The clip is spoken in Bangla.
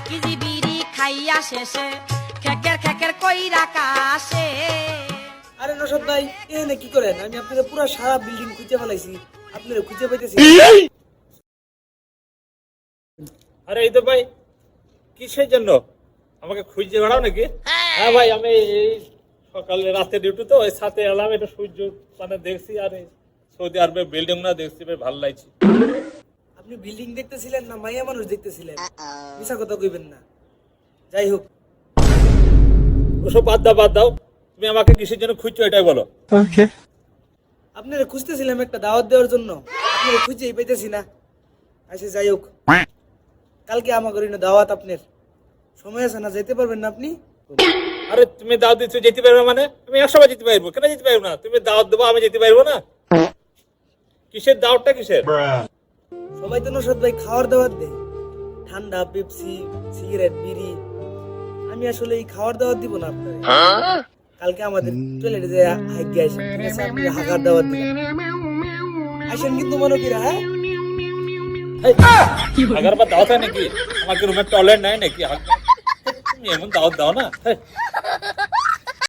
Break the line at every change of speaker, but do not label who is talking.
কেজি বিড়ি খাইয়া শেষে খেকের খেকের কইরা কাশে।
আরে নসদ ভাই এখানে কি করেন? আমি আপনাদের পুরো সারা বিল্ডিং খুঁজে ফেলাইছি, আপনারা খুঁজে পাইতেছি?
আরে এই তো ভাই, কিসের জন্য আমাকে খুঁজে বেড়াও নাকি? হ্যাঁ ভাই, আমি এই সকালে রাতে ডিউটি তো ওই সাথে এলাম, এটা সূর্য মানে দেখছি, আর এই সৌদি আরবে বিল্ডিং না দেখছি, বেশ ভালো লাগছে।
আপনি বিল্ডিং দেখতেছিলেন না মাইয়া মানুষ দেখতেছিলেন? মিছা কথা কইবেন না। যাই হোক,
ওসব বাদ দাও, তুমি আমাকে কিসের জন্য খুঁজছো এটাই বলো।
আপনারা খুঁজতেছিলাম একটা দাওয়াত দেওয়ার জন্য, আপনারা খুঁজেই পাইতেছি না। আচ্ছা যাই হোক, কালকে আমার ঘরে দাওয়াত, আপনার সময় আছে না? যেতে পারবেন না আপনি?
আরে তুমি দাওয়াত দিচ্ছ, যেতে পারবে মানে? আমি 100 বার যেতে পারবো, কেন যেতে পারবো না? তুমি দাওয়াত দেবো, আমি যেতে পারবো না? কিসের দাওয়াতটা কিসের?
সবাই তো নসদ ভাই খাওয়ার দাওয়াত দেয়, ঠান্ডা, পেপসি, সিগারেট, বিড়ি। আমি আসলে এই খাওয়ার দাওয়াত দিব না আপনার। কালকে আমাদের টয়লেটে যে হাইগে আসেন, ঠিক আছে? আপনি হাগার দাওয়াত দিবেন, আসেন কিন্তু মনে কিরা। হ্যাঁ,
আগার বার দাওয়াত হয় নাকি? আমাকে রুমের টয়লেট নাই নাকি? তুমি এমন দাওয়াত দাও না।